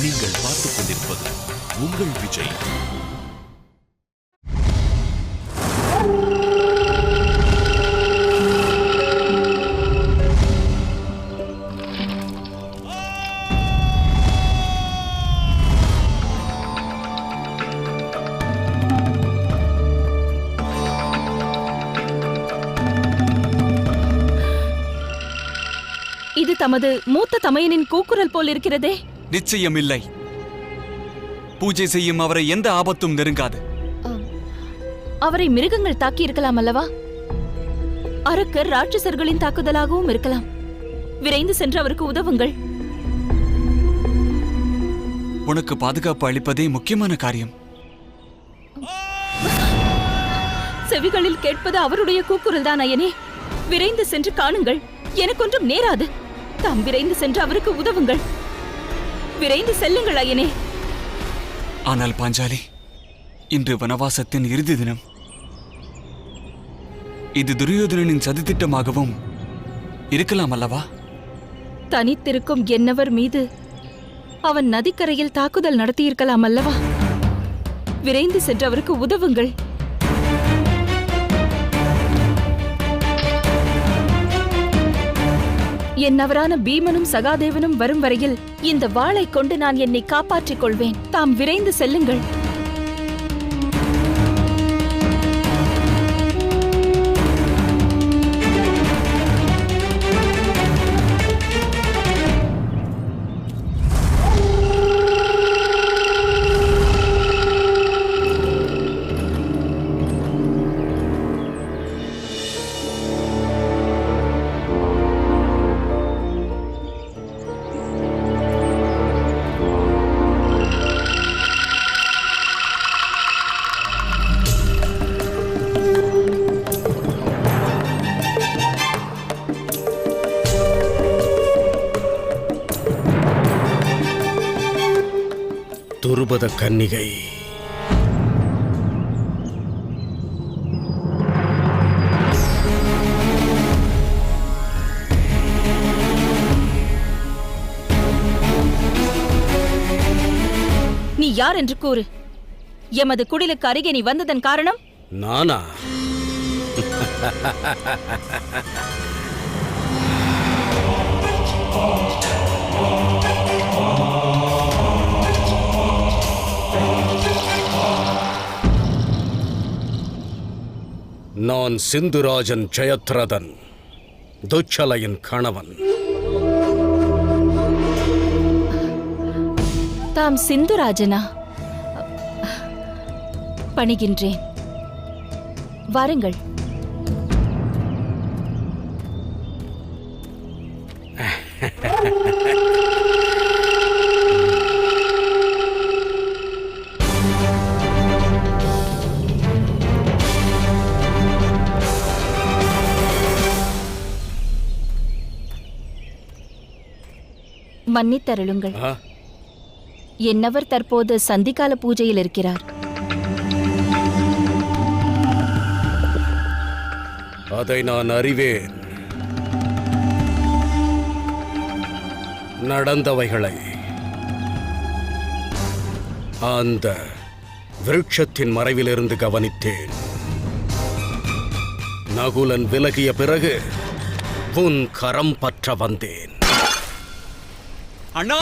நீங்கள் பார்த்துக் கொண்டிருப்பது உங்கள் விஜய். இது தமது மூத்த தமையனின் கூக்குரல் போல் இருக்கிறதே. நிச்சயம் இல்லை. பூஜை செய்யும் அவரை எந்த ஆபத்தும் நெருங்காது. அவரை மிருகங்கள் தாக்கி இருக்கலாம் அல்லவா? அரக்கர் ராட்சசர்களின் தாக்குதலாகவும் இருக்கலாம். விரைந்து சென்று அவருக்கு உதவுங்கள். உனக்கு பாதுகாப்பு அளிப்பதே முக்கியமான காரியம். செவிகளில் கேட்பது அவருடைய கூக்குரல் தான் அயனே. விரைந்து சென்று காணுங்கள். எனக்கொன்றும் நேராது. தாம் விரைந்து சென்று அவருக்கு உதவுங்கள். விரைந்து செல்லுங்கள் அயனே. ஆனால் பாஞ்சாலி, இன்று வனவாசத்தின் இறுதி தினம். இது துரியோதனனின் சதித்திட்டமாகவும் இருக்கலாம் அல்லவா? தனித்திருக்கும் என்னவர் மீது அவன் நதிக்கரையில் தாக்குதல் நடத்தியிருக்கலாம் அல்லவா? விரைந்து சென்று அவருக்கு உதவுங்கள். என்னவரான பீமனும் சகாதேவனும் வரும் வரையில் இந்த வாளை கொண்டு நான் என்னை காப்பாற்றிக் கொள்வேன். தாம் விரைந்து செல்லுங்கள். துருபத கன்னிகை நீ யார் என்று கூறு. எமது குடிலுக்கு அருகே நீ வந்ததன் காரணம்? நானா? நான் சிந்துராஜன் ஜெயத்ரதன், துச்சலையின் கணவன். தாம் சிந்துராஜனா? பணிகின்றேன். வாருங்கள். மன்னித்தருளுங்கள். என்னவர் தற்போது சந்திக்கால பூஜையில் இருக்கிறார். அதை நான் அறிவேன். நடந்தவைகளை அந்த விருட்சத்தின் மறைவிலிருந்து கவனித்தேன். நகுலன் விலகிய பிறகு உன் கரம் பற்ற வந்தேன். அண்ணா,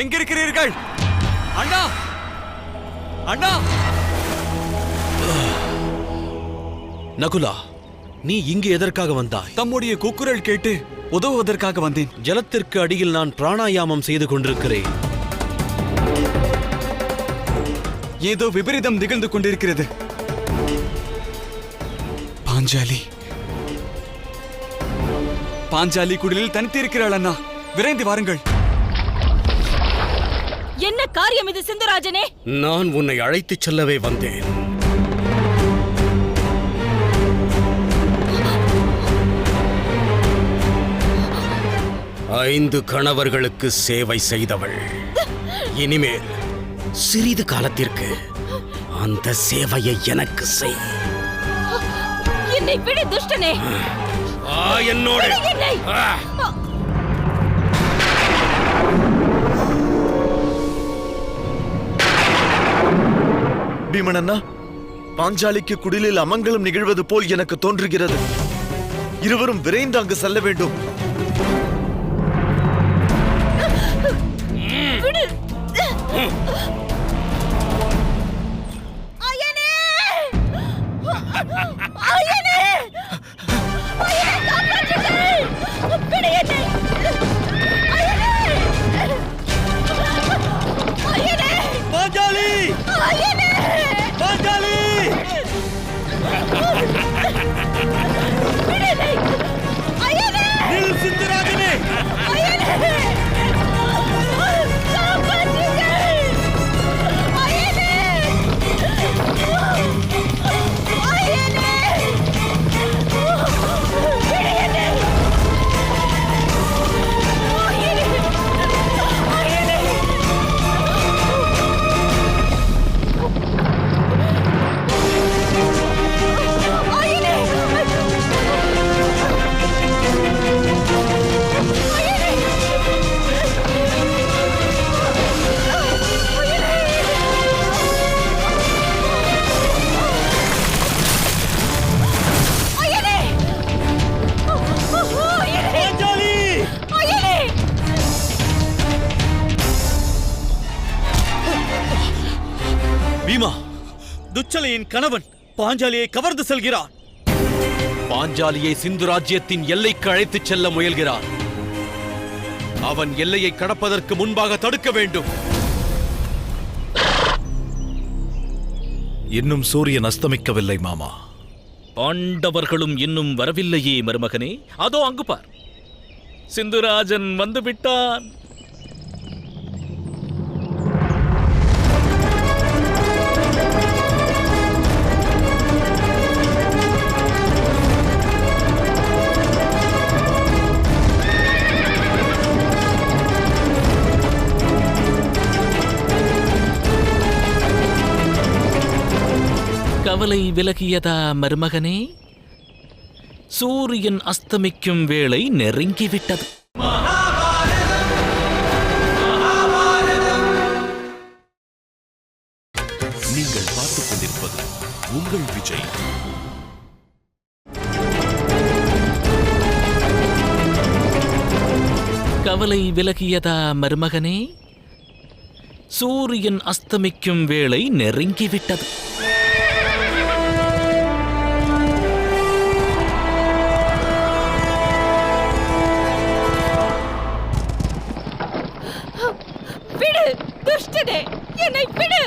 எங்கிருக்கிறீர்கள்? அண்ணா, அண்ணா! நகுலா, நீ இங்கு எதற்காக வந்தாய்? தம்முடைய கூக்குரல் கேட்டு உதவுவதற்காக வந்தேன். ஜலத்திற்கு அடியில் நான் பிராணாயாமம் செய்து கொண்டிருக்கிறேன். ஏதோ விபரீதம் நிகழ்ந்து கொண்டிருக்கிறது. பாஞ்சாலி குடிலில் தனித்திருக்கிறாள். அண்ணா, விரைந்து வாருங்கள். என்ன காரியம் இது சிந்துராஜனே? நான் உன்னை அழைத்துச் செல்லவே வந்தேன். ஐந்து கணவர்களுக்கு சேவை செய்தவள். இனிமேல் சிறிது காலத்திற்கு அந்த சேவையை எனக்கு செய். என்னை விடு துஷ்டனே. என்னோட பீமனண்ணா, பாஞ்சாலிக்கு குடிலில் அமங்கலம் நிகழ்வது போல் எனக்கு தோன்றுகிறது. இருவரும் விரைந்து அங்கு செல்ல வேண்டும். பாஞ்சாலி! பாஞ்சாலி! நில் சித்தராஜனே! பீமா, துச்சலையின் கணவன் பாஞ்சாலியை கவர்ந்து செல்கிறான். பாஞ்சாலியை சிந்து ராஜ்யத்தின் எல்லைக்கு அழைத்துச் செல்ல முயல்கிறான். அவன் எல்லையை கடப்பதற்கு முன்பாக தடுக்க வேண்டும். இன்னும் சூரியன் அஸ்தமிக்கவில்லை மாமா. பாண்டவர்களும் இன்னும் வரவில்லையே மருமகனே. அதோ அங்கு பார், சிந்துராஜன் வந்து விட்டான். கவலை விலகியதா மருமகனே? சூரியன் அஸ்தமிக்கும் வேளை நெருங்கிவிட்டது. நீங்கள் பார்த்துக் கொண்டிருப்பது உங்கள் விஜய். கவலை விலகியதா மருமகனே? சூரியன் அஸ்தமிக்கும் வேளை நெருங்கிவிட்டது. விடு துஷ்டனே, என்னை விடு.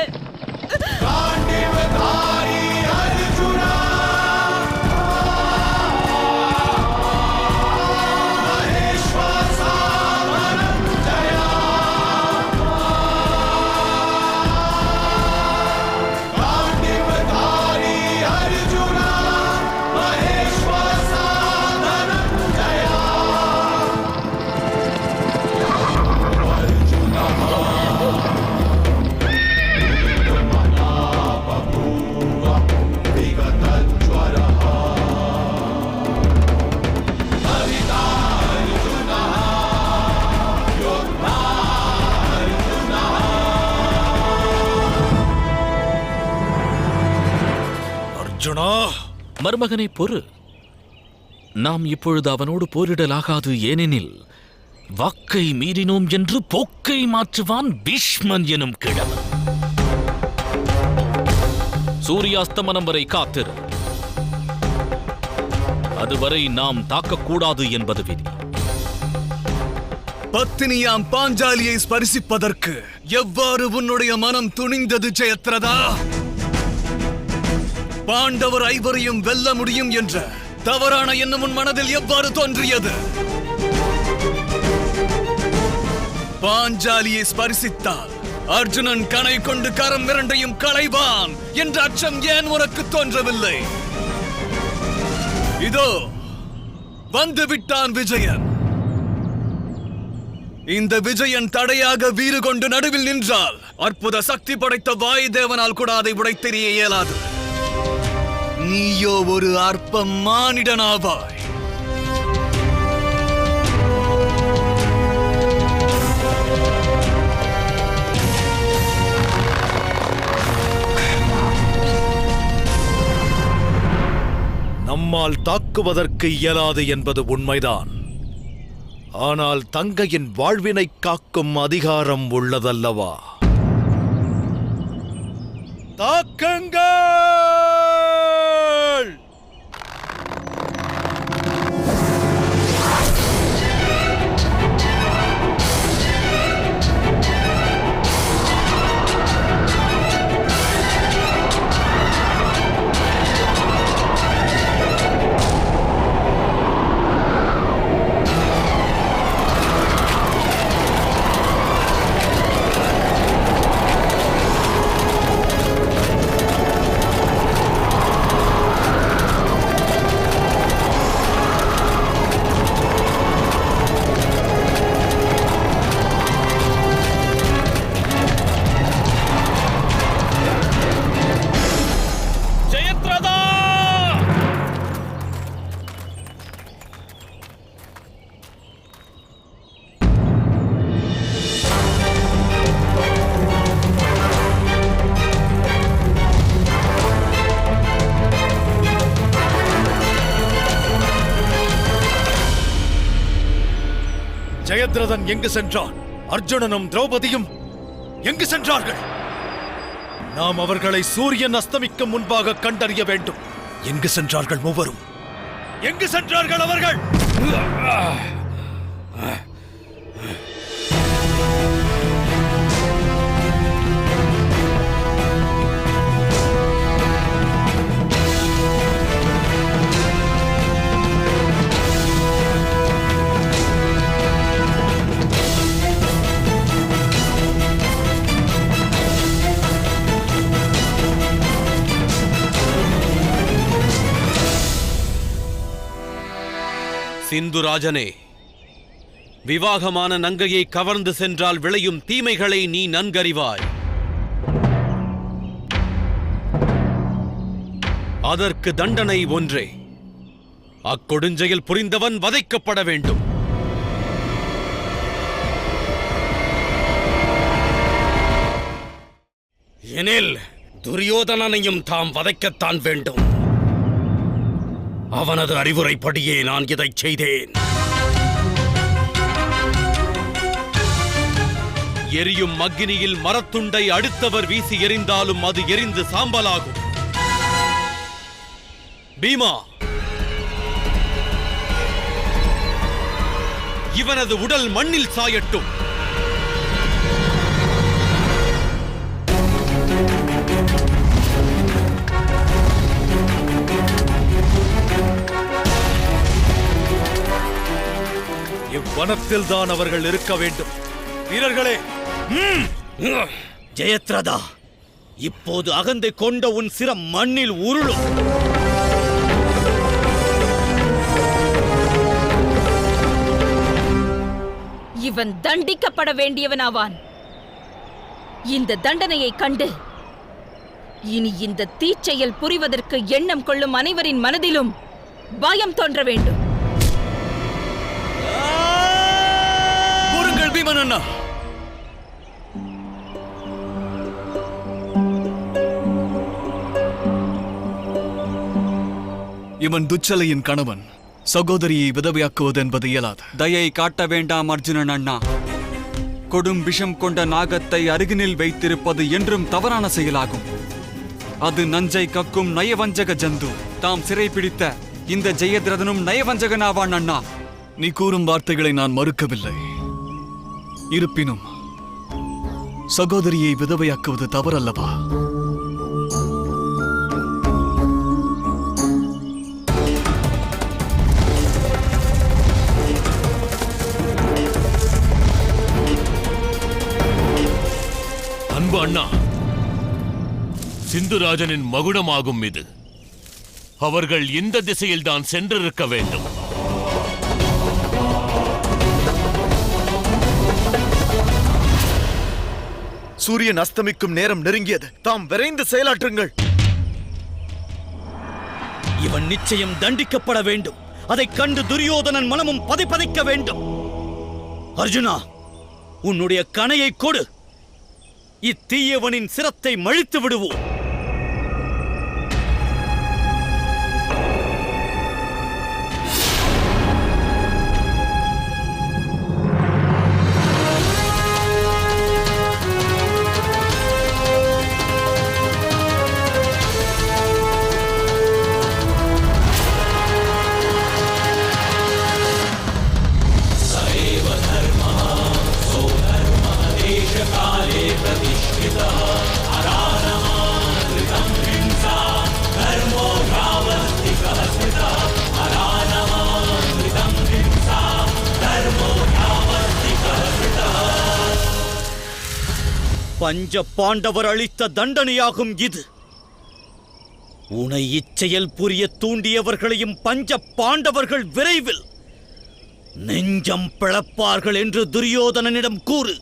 மருமகனை பொறு. நாம் இப்பொழுது அவனோடு போரிடலாகாது. ஏனெனில் வாக்கை மீறினோம் என்று போக்கை மாற்றுவான் பீஷ்மன் எனும் கிழவன். சூரியாஸ்தமனம் வரை காத்திரு. அதுவரை நாம் தாக்கக்கூடாது என்பது விதி. பத்தினியாம் பாஞ்சாலியை ஸ்பரிசிப்பதற்கு எவ்வாறு உன்னுடைய மனம் துணிந்தது ஜெயத்ரதா? பாண்டவர் ஐவரையும் வெல்ல முடியும் என்ற தவறான எண்ணம் உன் மனதில் எவ்வாறு தோன்றியது? பாஞ்சாலியை ஸ்பரிசித்தால் அர்ஜுனன் கணை கொண்டு கரம் இரண்டையும் களைவான் என்ற அச்சம் ஏன் உனக்கு தோன்றவில்லை? இதோ வந்து விட்டான் விஜயன். இந்த விஜயன் தடையாக வீறு கொண்டு நடுவில் நின்றால் அற்புத சக்தி படைத்த வாயுதேவனால் கூட அதை உடைத்தெறிய இயலாது. நீயோ ஒரு அற்ப மானிடனாவாய். நம்மால் தாக்குவதற்கு இயலாது என்பது உண்மைதான். ஆனால் தங்கையின் வாழ்வினை காக்கும் அதிகாரம் உள்ளதல்லவா? தாக்குங்கள்! ஜெயத்ரதா! ஜெயத்ரதன் எங்கு சென்றான்? அர்ஜுனனும் திரௌபதியும் எங்கு சென்றார்கள்? நாம் அவர்களை சூரியன் அஸ்தமிக்கும் முன்பாக கண்டறிய வேண்டும். எங்கு சென்றார்கள் மூவரும்? எங்கு சென்றார்கள் அவர்கள்? சிந்துராஜனே, விவாகமான நங்கையை கவர்ந்து சென்றால் விளையும் தீமைகளை நீ நன்கறிவாய். அதற்கு தண்டனை ஒன்றே. அக்கொடுஞ்செயல் புரிந்தவன் வதைக்கப்பட வேண்டும். எனில் துரியோதனனையும் தாம் வதைக்கத்தான் வேண்டும். அவனது அறிவுரைப்படியே நான் இதைச் செய்தேன். எரியும் அக்கினியில் மரத்துண்டை அடுத்தவர் வீசி எறிந்தாலும் அது எரிந்து சாம்பலாகும். பீமா, இவனது உடல் மண்ணில் சாயட்டும். இவ்வனத்தில் தான் அவர்கள் இருக்க வேண்டும். வீரர்களே, ஜெயத்ரதா, இப்போது அகந்தை கொண்ட உன் சிரம் மண்ணில் உருளும். இவன் தண்டிக்கப்பட வேண்டியவனாவான். இந்த தண்டனையை கண்டு இனி இந்த தீச்செயல் புரிவதற்கு எண்ணம் கொள்ளும் அனைவரின் மனதிலும் பயம் தோன்ற வேண்டும். கூறுங்கள் பீமன் அண்ணா. இவன் துச்சலையின் கணவன். சகோதரியை விதவையாக்குவது என்பது இயலாது. தயை காட்ட வேண்டாம் அர்ஜுனன் அண்ணா. கொடும் விஷம் கொண்ட நாகத்தை அருகினில் வைத்திருப்பது என்றும் தவறான செயலாகும். அது நஞ்சை கக்கும் நயவஞ்சக ஜந்து. தாம் சிறைப்பிடித்த இந்த ஜெயத்ரதனும் நயவஞ்சகனாவான் அண்ணா. நீ கூறும் வார்த்தைகளை நான் மறுக்கவில்லை. இருப்பினும் சகோதரியை விதவையாக்குவது தவறல்லவா? அன்பு அண்ணா, சிந்துராஜனின் மகுடமாகும் இது. அவர்கள் இந்த திசையில்தான் சென்றிருக்க வேண்டும். சூரியன் அஸ்தமிக்கும் நேரம் நெருங்கியது. தாம் விரைந்து செயலாற்றுங்கள். இவன் நிச்சயம் தண்டிக்கப்பட வேண்டும். அதைக் கண்டு துரியோதனன் மனமும் பதைக்க வேண்டும். அர்ஜுனா, உன்னுடைய கணையை கொடு. இத்தீயவனின் சிரத்தை மழித்து விடுவோம். பஞ்ச பாண்டவர் அளித்த தண்டனையாகும் இது. உனை இச்செயல் புரிய தூண்டியவர்களையும் பஞ்ச பாண்டவர்கள் விரைவில் நெஞ்சம் பிளப்பார்கள் என்று துரியோதனனிடம் கூறு.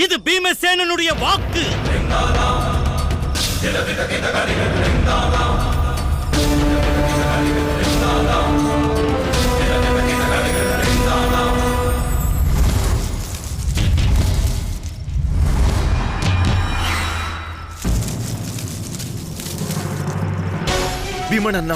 இது பீமசேனனுடைய வாக்கு. பீமன் அண்ணா,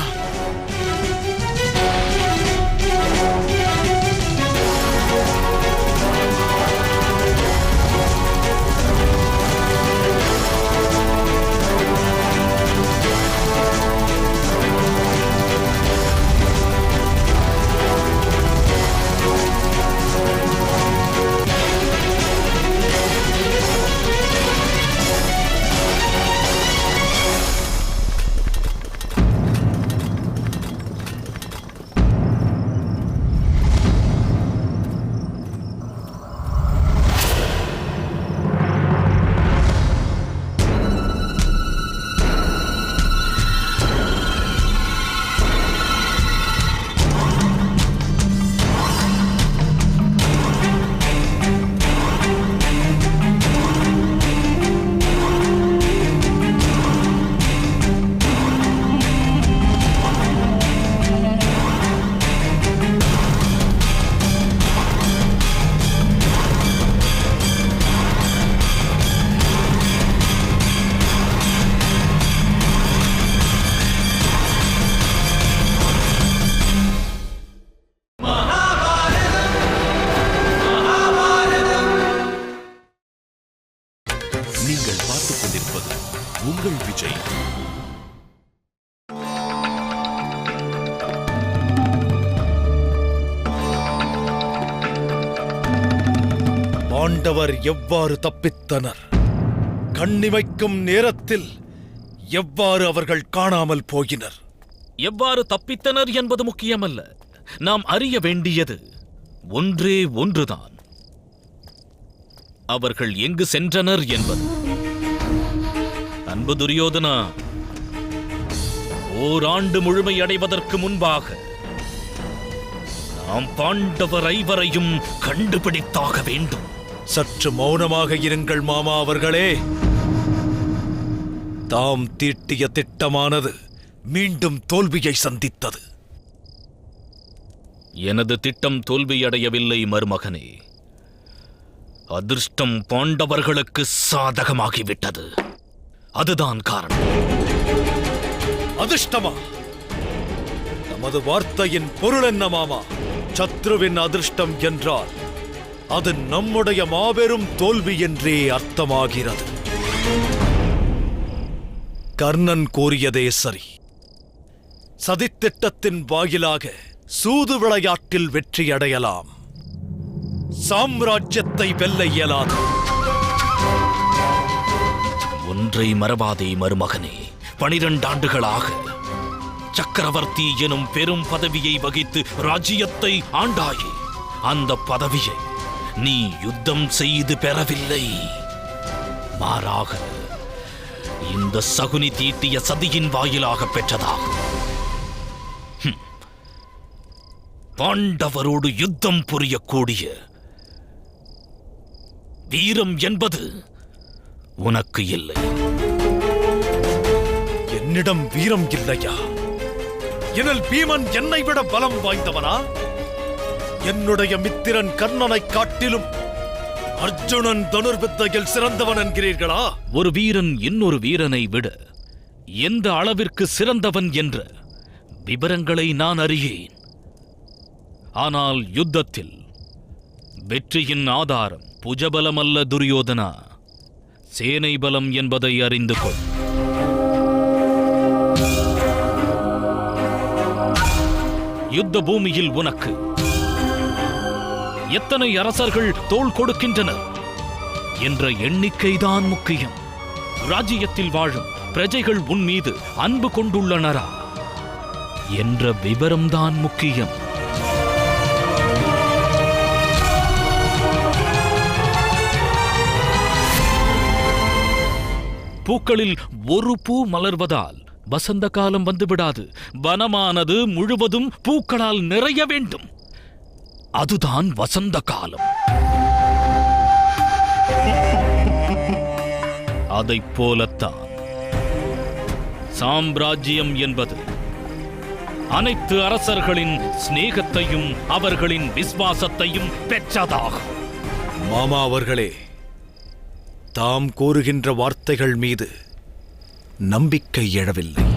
நீங்கள் பார்த்துக் கொண்டிருப்பது உங்கள் விஜய். பாண்டவர் எவ்வாறு தப்பித்தனர்? கண்ணிமைக்கும் நேரத்தில் எவ்வாறு அவர்கள் காணாமல் போயினர்? எவ்வாறு தப்பித்தனர் என்பது முக்கியமல்ல. நாம் அறிய வேண்டியது ஒன்றே ஒன்றுதான். அவர்கள் எங்கு சென்றனர் என்பது. அன்பு துரியோதனா, ஓராண்டு முழுமையடைவதற்கு முன்பாக நாம் பாண்டவர் ஐவரையும் கண்டுபிடித்தாக வேண்டும். சற்று மௌனமாக இருங்கள் மாமா அவர்களே. தாம் தீட்டிய திட்டமானது மீண்டும் தோல்வியை சந்தித்தது. எனது திட்டம் தோல்வியடையவில்லை மருமகனே. அதிர்ஷ்டம் பாண்டவர்களுக்கு சாதகமாகிவிட்டது. அதுதான் காரணம். அதிர்ஷ்டமா? நமது வார்த்தையின் பொருள் என்ன மாமா? சத்ருவின் அதிர்ஷ்டம் என்றால் அது நம்முடைய மாபெரும் தோல்வி என்றே அர்த்தமாகிறது. கர்ணன் கூறியதே சரி. சதித்திட்டத்தின் வாயிலாக சூது விளையாட்டில் வெற்றி அடையலாம், சாம்ராஜ்யத்தை வெல்ல இயலாது. ஒன்றை மறவாதே மருமகனே. 12 ஆண்டுகளாக சக்கரவர்த்தி எனும் பெரும் பதவியை வகித்து ராஜ்யத்தை ஆண்டாயே. அந்த பதவியை நீ யுத்தம் செய்து பெறவில்லை. மாறாக இந்த சகுனி தீட்டிய சதியின் வாயிலாக பெற்றதாகும். பாண்டவரோடு யுத்தம் புரியக்கூடிய வீரம் என்பது உனக்கு இல்லை. என்னிடம் வீரம் இல்லையா? எனில் பீமன் என்னை விட பலம் வாய்ந்தவனா? என்னுடைய மித்திரன் கர்ணனை காட்டிலும் அர்ஜுனன் தனுர்வித்தையில் சிறந்தவன் என்கிறீர்களா? ஒரு வீரன் இன்னொரு வீரனை விட எந்த அளவிற்கு சிறந்தவன் என்ற விவரங்களை நான் அறியேன். ஆனால் யுத்தத்தில் வெற்றியின் ஆதாரம் புஜபலம் அல்ல துரியோதனா, சேனை பலம் என்பதை அறிந்து கொள். யுத்த பூமியில் உனக்கு எத்தனை அரசர்கள் தோள் கொடுக்கின்றனர்? என்ற எண்ணிக்கைதான் முக்கியம். ராஜ்யத்தில் வாழும் பிரஜைகள் உன் மீது அன்பு கொண்டுள்ளனரா என்ற விவரம்தான் முக்கியம். பூக்களில் ஒரு பூ மலர்வதால் வசந்த காலம் வந்துவிடாது. வனமானது முழுவதும் பூக்களால் நிறைய வேண்டும். அதுதான் வசந்த காலம். அதைப் போலத்தான் சாம்ராஜ்யம் என்பது அனைத்து அரசர்களின் சிநேகத்தையும் அவர்களின் விசுவாசத்தையும் பெற்றதாகும். மாமா அவர்களே, தாம் கூறுகின்ற வார்த்தைகள் மீது நம்பிக்கை எழவில்லை.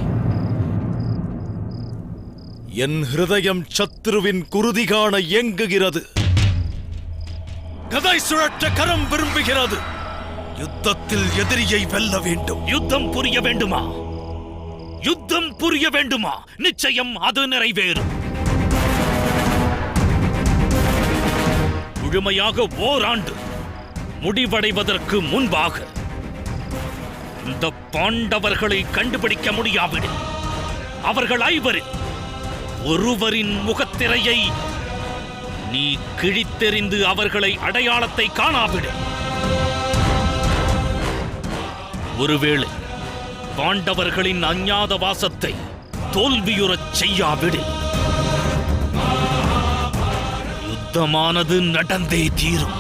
என் ஹிருதயம் சத்ருவின் குருதி காண இயங்குகிறது. கதை சுழற்ற கரம் விரும்புகிறது. யுத்தத்தில் எதிரியை வெல்ல வேண்டும். யுத்தம் புரிய வேண்டுமா? யுத்தம் புரிய வேண்டுமா? நிச்சயம் அது நிறைவேறும். முழுமையாக ஓராண்டு முடிவடைவதற்கு முன்பாக இந்த பாண்டவர்களை கண்டுபிடிக்க முடியாவிடில் அவர்கள் ஐவரில் ஒருவரின் முகத்திரையை நீ கிழித்தெறிந்து அவர்களை அடையாளத்தை காணாவிடு. ஒருவேளை பாண்டவர்களின் அஞ்ஞாத வாசத்தை தோல்வியுறச் செய்யாவிடில் யுத்தமானது நடந்தே தீரும்.